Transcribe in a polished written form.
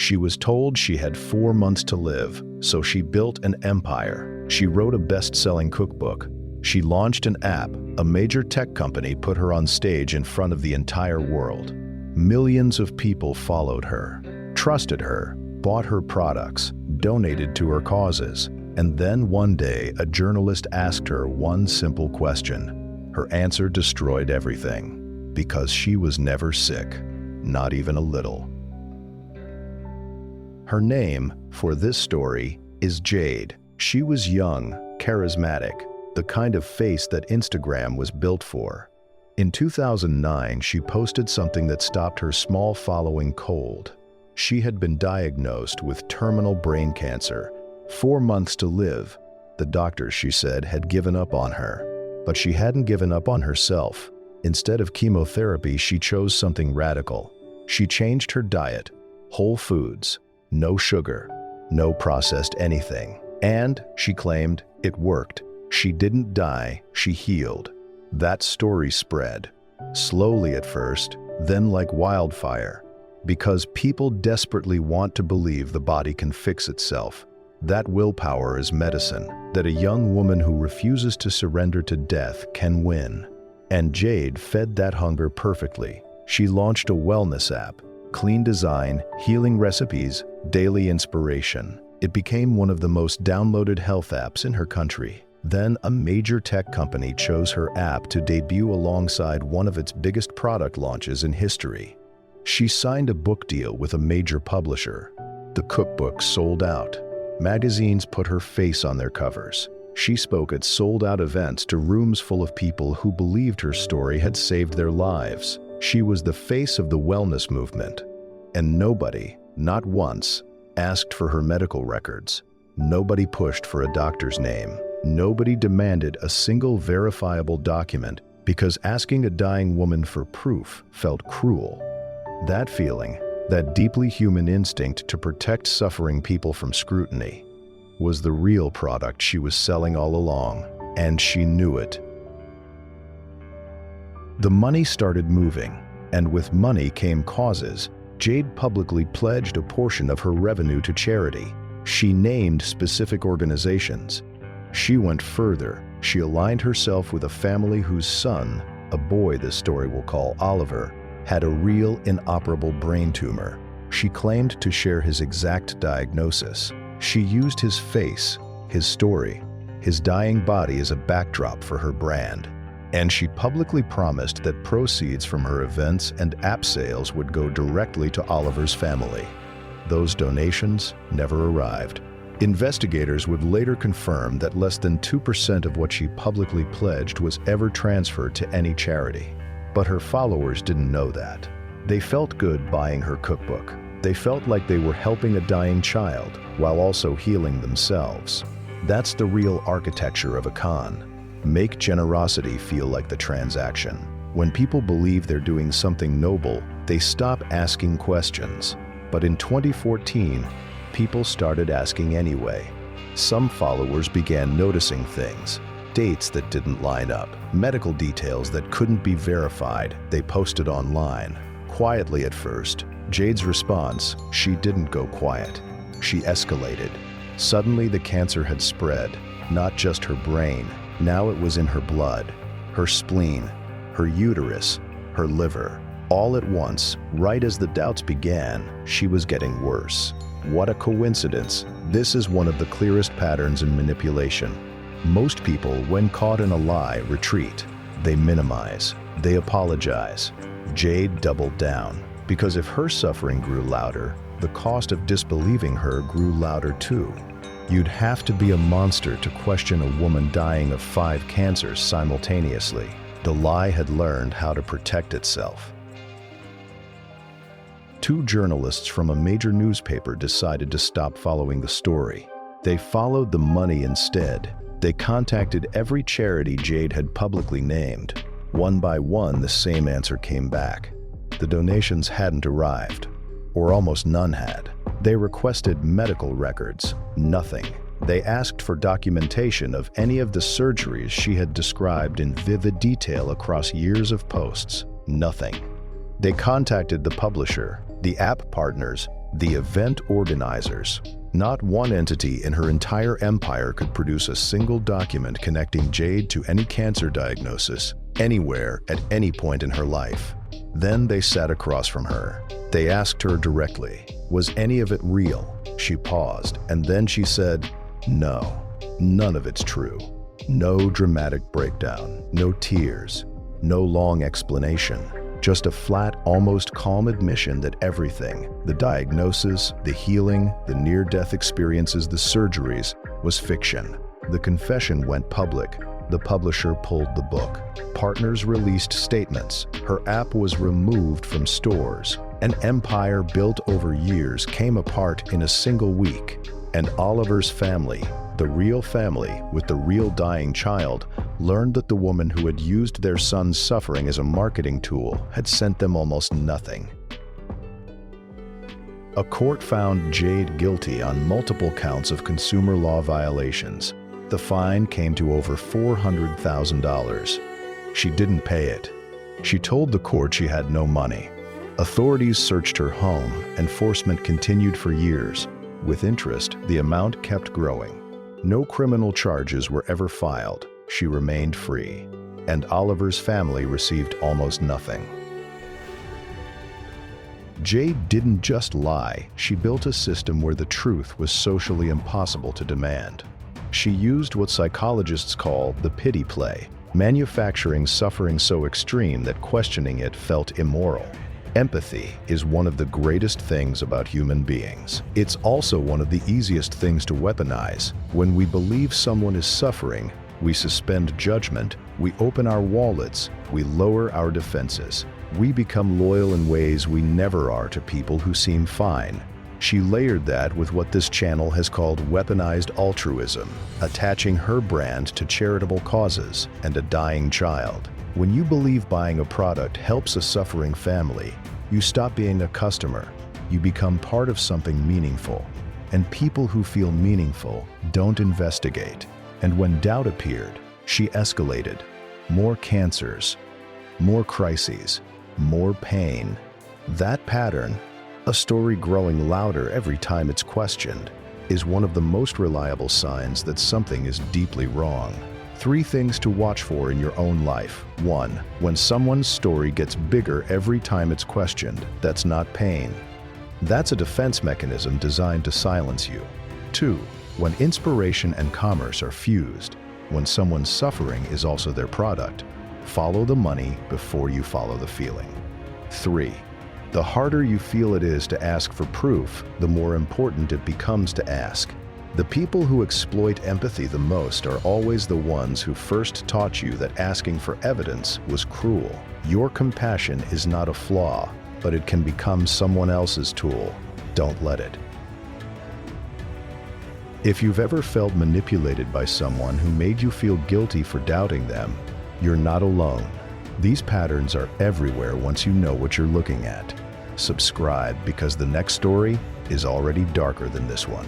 She was told she had 4 months to live, so she built an empire. She wrote a best-selling cookbook. She launched an app. A major tech company put her on stage in front of the entire world. Millions of people followed her, trusted her, bought her products, donated to her causes. And then one day, a journalist asked her one simple question. Her answer destroyed everything, because she was never sick, not even a little. Her name, for this story, is Jade. She was young, charismatic, the kind of face that Instagram was built for. In 2009, she posted something that stopped her small following cold. She had been diagnosed with terminal brain cancer, 4 months to live. The doctors, she said, had given up on her. But she hadn't given up on herself. Instead of chemotherapy, she chose something radical. She changed her diet, whole foods, no sugar, no processed anything. And, she claimed, it worked. She didn't die, she healed. That story spread. Slowly at first, then like wildfire. Because people desperately want to believe the body can fix itself. That willpower is medicine, that a young woman who refuses to surrender to death can win. And Jade fed that hunger perfectly. She launched a wellness app, clean design, healing recipes, daily inspiration. It became one of the most downloaded health apps in her country. Then a major tech company chose her app to debut alongside one of its biggest product launches in history. She signed a book deal with a major publisher. The cookbook sold out. Magazines put her face on their covers. She spoke at sold-out events to rooms full of people who believed her story had saved their lives. She was the face of the wellness movement. And nobody, not once, asked for her medical records. Nobody pushed for a doctor's name. Nobody demanded a single verifiable document because asking a dying woman for proof felt cruel. That feeling, that deeply human instinct to protect suffering people from scrutiny, was the real product she was selling all along, and she knew it. The money started moving, and with money came causes. Jade publicly pledged a portion of her revenue to charity. She named specific organizations. She went further. She aligned herself with a family whose son, a boy this story will call Oliver, had a real inoperable brain tumor. She claimed to share his exact diagnosis. She used his face, his story, his dying body as a backdrop for her brand. And she publicly promised that proceeds from her events and app sales would go directly to Oliver's family. Those donations never arrived. Investigators would later confirm that less than 2% of what she publicly pledged was ever transferred to any charity. But her followers didn't know that. They felt good buying her cookbook. They felt like they were helping a dying child while also healing themselves. That's the real architecture of a con. Make generosity feel like the transaction. When people believe they're doing something noble, they stop asking questions. But in 2014, people started asking anyway. Some followers began noticing things. Dates that didn't line up, medical details that couldn't be verified. They posted online. Quietly at first. Jade's response, she didn't go quiet. She escalated. Suddenly the cancer had spread, not just her brain. Now it was in her blood, her spleen, her uterus, her liver. All at once, right as the doubts began, she was getting worse. What a coincidence. This is one of the clearest patterns in manipulation. Most people, when caught in a lie, retreat. They minimize. They apologize. Jade doubled down, because if her suffering grew louder, the cost of disbelieving her grew louder too. You'd have to be a monster to question a woman dying of 5 cancers simultaneously. The lie had learned how to protect itself. 2 journalists from a major newspaper decided to stop following the story. They followed the money instead. They contacted every charity Jade had publicly named. One by one, the same answer came back. The donations hadn't arrived, or almost none had. They requested medical records. Nothing. They asked for documentation of any of the surgeries she had described in vivid detail across years of posts. Nothing. They contacted the publisher, the app partners, The event organizers. Not one entity in her entire empire could produce a single document connecting Jade to any cancer diagnosis, anywhere, at any point in her life. Then they sat across from her. They asked her directly, "Was any of it real?" She paused, and then she said, "No, none of it's true." No dramatic breakdown, no tears, no long explanation. Just a flat, almost calm admission that everything, the diagnosis, the healing, the near-death experiences, the surgeries, was fiction. The confession went public. The publisher pulled the book. Partners released statements. Her app was removed from stores. An empire built over years came apart in a single week. And Oliver's family, the real family with the real dying child, learned that the woman who had used their son's suffering as a marketing tool had sent them almost nothing. A court found Jade guilty on multiple counts of consumer law violations. The fine came to over $400,000. She didn't pay it. She told the court she had no money. Authorities searched her home. Enforcement continued for years. With interest, the amount kept growing. No criminal charges were ever filed. She remained free. And Oliver's family received almost nothing. Jade didn't just lie. She built a system where the truth was socially impossible to demand. She used what psychologists call the pity play, manufacturing suffering so extreme that questioning it felt immoral. Empathy is one of the greatest things about human beings. It's also one of the easiest things to weaponize. When we believe someone is suffering, we suspend judgment, we open our wallets, we lower our defenses. We become loyal in ways we never are to people who seem fine. She layered that with what this channel has called weaponized altruism, attaching her brand to charitable causes and a dying child. When you believe buying a product helps a suffering family, you stop being a customer. You become part of something meaningful. And people who feel meaningful don't investigate. And when doubt appeared, she escalated. More cancers, more crises, more pain. That pattern, a story growing louder every time it's questioned, is one of the most reliable signs that something is deeply wrong. 3 things to watch for in your own life. 1. When someone's story gets bigger every time it's questioned, that's not pain. That's a defense mechanism designed to silence you. 2. When inspiration and commerce are fused, when someone's suffering is also their product, follow the money before you follow the feeling. 3. The harder you feel it is to ask for proof, the more important it becomes to ask. The people who exploit empathy the most are always the ones who first taught you that asking for evidence was cruel. Your compassion is not a flaw, but it can become someone else's tool. Don't let it. If you've ever felt manipulated by someone who made you feel guilty for doubting them, you're not alone. These patterns are everywhere once you know what you're looking at. Subscribe because the next story is already darker than this one.